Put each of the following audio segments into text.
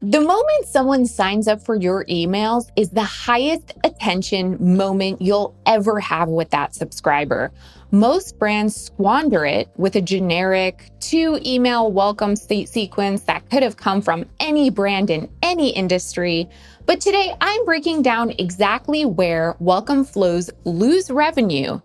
The moment someone signs up for your emails is the highest attention moment you'll ever have with that subscriber. Most brands squander it with a generic two-email welcome sequence that could have come from any brand in any industry. But today, I'm breaking down exactly where welcome flows lose revenue,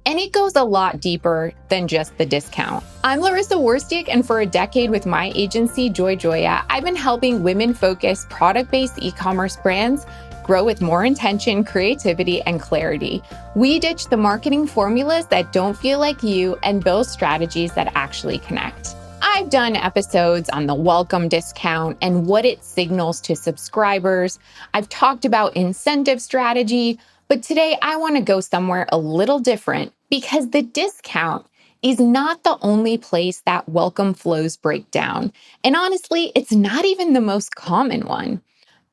and it goes a lot deeper than just the discount. I'm Laryssa, and for a decade with my agency, Joya, I've been helping women-focused, product-based e-commerce brands grow with more intention, creativity, and clarity. We ditch the marketing formulas that don't feel like you and build strategies that actually connect. I've done episodes on the welcome discount and what it signals to subscribers. I've talked about incentive strategy, but today I want to go somewhere a little different because the discount is not the only place that welcome flows break down. And honestly, it's not even the most common one.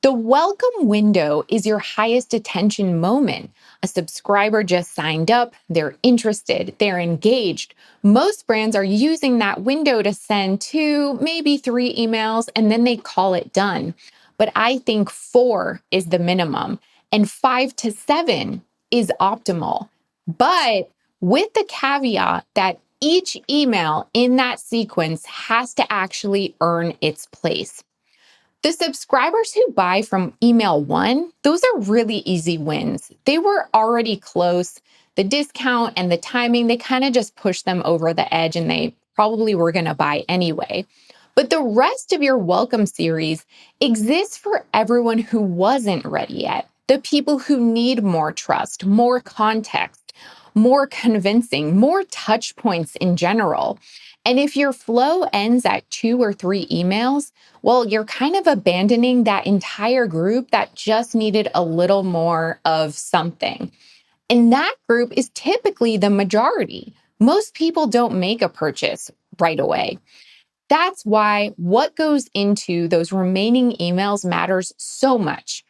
The welcome window is your highest attention moment. A subscriber just signed up, they're interested, they're engaged. Most brands are using that window to send 2, maybe 3 emails, and then they call it done. But I think 4 is the minimum, and 5 to 7 is optimal. But with the caveat that each email in that sequence has to actually earn its place. The subscribers who buy from email 1, those are really easy wins. They were already close. The discount and the timing, they kind of just pushed them over the edge and they probably were going to buy anyway. But the rest of your welcome series exists for everyone who wasn't ready yet. The people who need more trust, more context, more convincing, more touch points in general. And if your flow ends at 2 or 3 emails, well, you're kind of abandoning that entire group that just needed a little more of something. And that group is typically the majority. Most people don't make a purchase right away. That's why what goes into those remaining emails matters so much.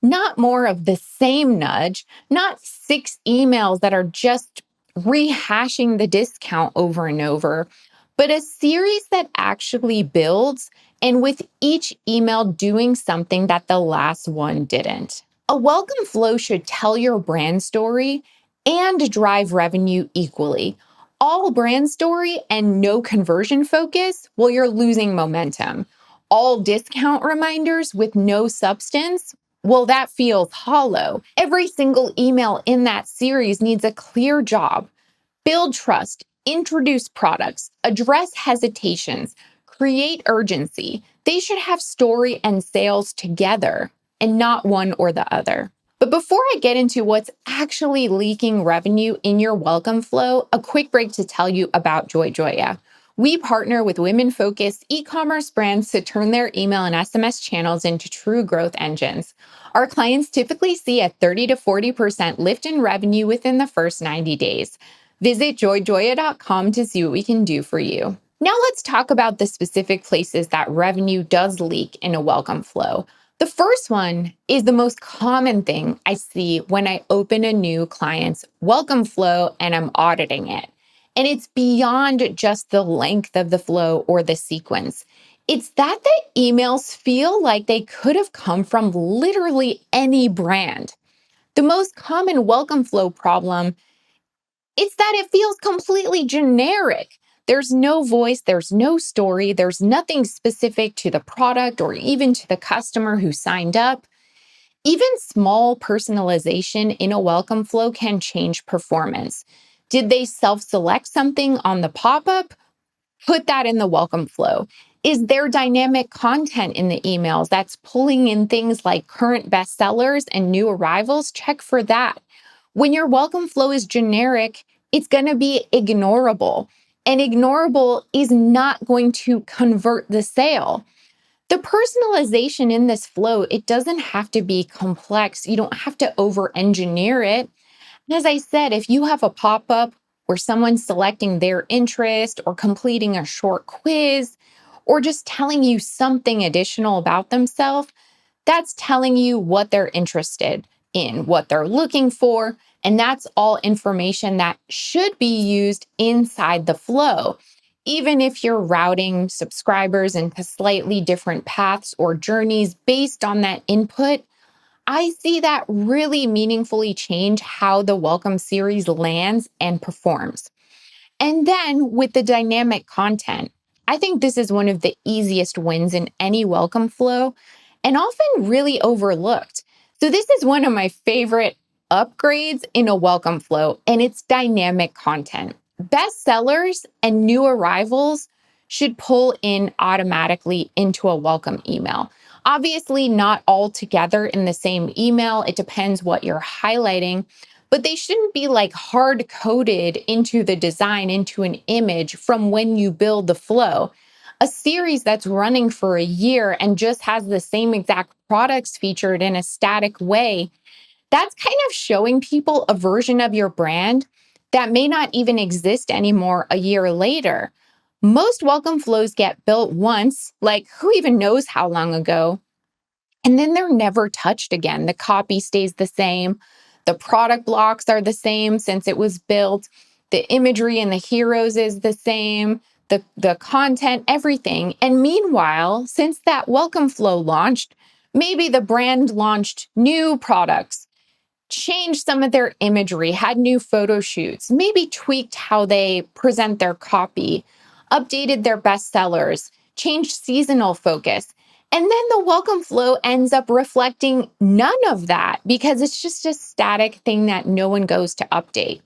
Not more of the same nudge, not 6 emails that are just rehashing the discount over and over, but a series that actually builds, and with each email doing something that the last one didn't. A welcome flow should tell your brand story and drive revenue equally. All brand story and no conversion focus, well, you're losing momentum. All discount reminders with no substance, well, that feels hollow. Every single email in that series needs a clear job. Build trust, introduce products, address hesitations, create urgency. They should have story and sales together and not one or the other. But before I get into what's actually leaking revenue in your welcome flow, a quick break to tell you about Joya. We partner with women-focused e-commerce brands to turn their email and SMS channels into true growth engines. Our clients typically see a 30 to 40% lift in revenue within the first 90 days. Visit joya.com to see what we can do for you. Now let's talk about the specific places that revenue does leak in a welcome flow. The first one is the most common thing I see when I open a new client's welcome flow and I'm auditing it. And it's beyond just the length of the flow or the sequence. It's that the emails feel like they could have come from literally any brand. The most common welcome flow problem is that it feels completely generic. There's no voice, there's no story, there's nothing specific to the product or even to the customer who signed up. Even small personalization in a welcome flow can change performance. Did they self-select something on the pop-up? Put that in the welcome flow. Is there dynamic content in the emails that's pulling in things like current bestsellers and new arrivals? Check for that. When your welcome flow is generic, it's going to be ignorable. And ignorable is not going to convert the sale. The personalization in this flow, it doesn't have to be complex. You don't have to over-engineer it. As I said, if you have a pop-up where someone's selecting their interest or completing a short quiz or just telling you something additional about themselves, that's telling you what they're interested in, what they're looking for, and that's all information that should be used inside the flow. Even if you're routing subscribers into slightly different paths or journeys based on that input, I see that really meaningfully change how the welcome series lands and performs. And then with the dynamic content, I think this is one of the easiest wins in any welcome flow and often really overlooked. So, this is one of my favorite upgrades in a welcome flow, and it's dynamic content. Bestsellers and new arrivals should pull in automatically into a welcome email. Obviously, not all together in the same email. It depends what you're highlighting, but they shouldn't be like hard coded into the design, into an image from when you build the flow. A series that's running for a year and just has the same exact products featured in a static way, that's kind of showing people a version of your brand that may not even exist anymore a year later. Most welcome flows get built once, like who even knows how long ago, and then they're never touched again. The copy stays the same. The product blocks are the same since it was built. The imagery and the heroes is the same. The content, everything. And meanwhile, since that welcome flow launched, maybe the brand launched new products, changed some of their imagery, had new photo shoots, maybe tweaked how they present their copy, updated their bestsellers, changed seasonal focus. And then the welcome flow ends up reflecting none of that because it's just a static thing that no one goes to update.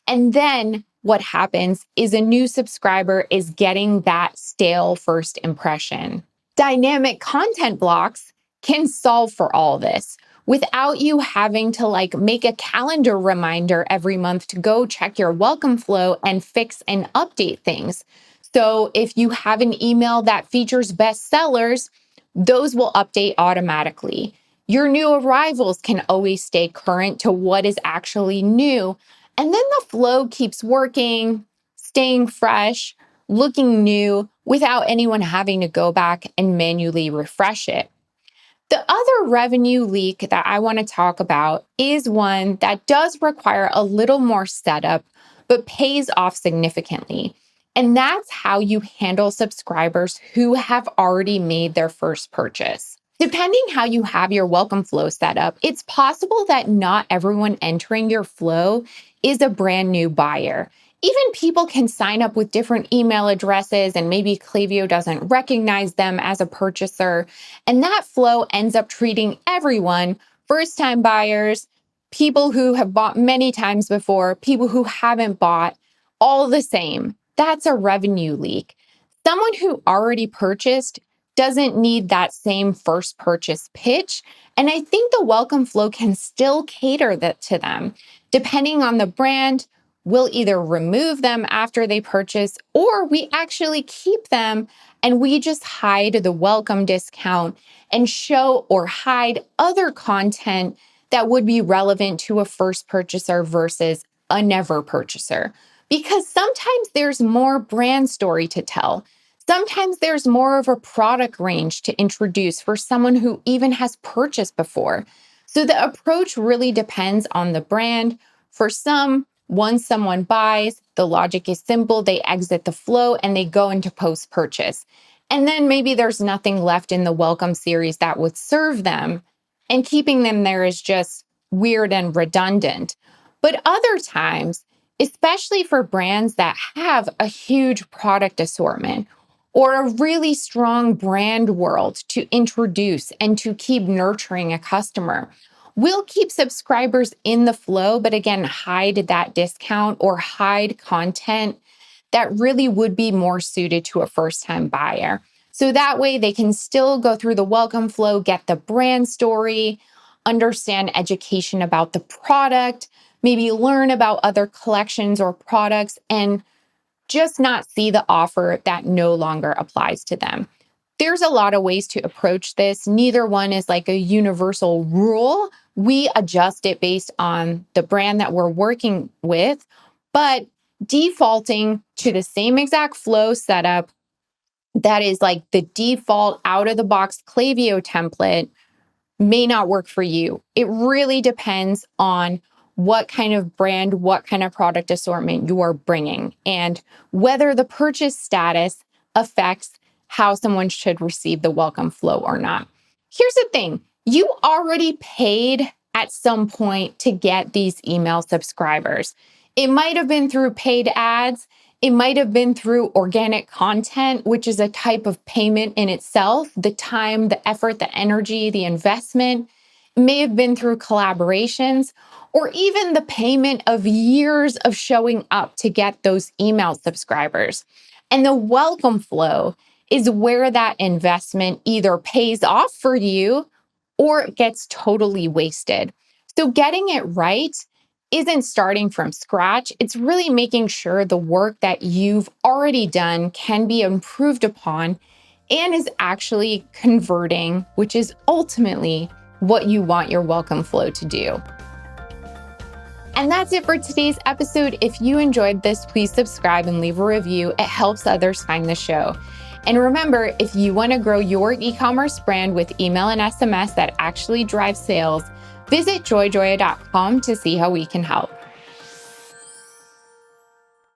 And then what happens is a new subscriber is getting that stale first impression. Dynamic content blocks can solve for all this without you having to like make a calendar reminder every month to go check your welcome flow and fix and update things. So if you have an email that features bestsellers, those will update automatically. Your new arrivals can always stay current to what is actually new. And then the flow keeps working, staying fresh, looking new without anyone having to go back and manually refresh it. The other revenue leak that I want to talk about is one that does require a little more setup, but pays off significantly. And that's how you handle subscribers who have already made their first purchase. Depending how you have your welcome flow set up, it's possible that not everyone entering your flow is a brand new buyer. Even people can sign up with different email addresses, and maybe Klaviyo doesn't recognize them as a purchaser. And that flow ends up treating everyone, first time buyers, people who have bought many times before, people who haven't bought, all the same. That's a revenue leak. Someone who already purchased doesn't need that same first purchase pitch. And I think the welcome flow can still cater that to them. Depending on the brand, we'll either remove them after they purchase, or we actually keep them and we just hide the welcome discount and show or hide other content that would be relevant to a first purchaser versus a never purchaser. Because sometimes there's more brand story to tell. Sometimes there's more of a product range to introduce for someone who even has purchased before. So the approach really depends on the brand. For some, once someone buys, the logic is simple. They exit the flow and they go into post-purchase. And then maybe there's nothing left in the welcome series that would serve them. And keeping them there is just weird and redundant. But other times, especially for brands that have a huge product assortment or a really strong brand world to introduce and to keep nurturing a customer, we'll keep subscribers in the flow, but again, hide that discount or hide content that really would be more suited to a first-time buyer. So that way they can still go through the welcome flow, get the brand story, understand education about the product, maybe learn about other collections or products, and just not see the offer that no longer applies to them. There's a lot of ways to approach this. Neither one is like a universal rule. We adjust it based on the brand that we're working with, but defaulting to the same exact flow setup that is like the default out of the box Klaviyo template may not work for you. It really depends on what kind of brand, what kind of product assortment you are bringing, and whether the purchase status affects how someone should receive the welcome flow or not. Here's the thing, you already paid at some point to get these email subscribers. It might have been through paid ads. It might have been through organic content, which is a type of payment in itself. The time, the effort, the energy, the investment. It may have been through collaborations, or even the payment of years of showing up to get those email subscribers. And the welcome flow is where that investment either pays off for you or it gets totally wasted. So getting it right isn't starting from scratch. It's really making sure the work that you've already done can be improved upon and is actually converting, which is ultimately what you want your welcome flow to do. And that's it for today's episode. If you enjoyed this, please subscribe and leave a review. It helps others find the show. And remember, if you want to grow your e-commerce brand with email and SMS that actually drive sales, visit joyjoya.com to see how we can help.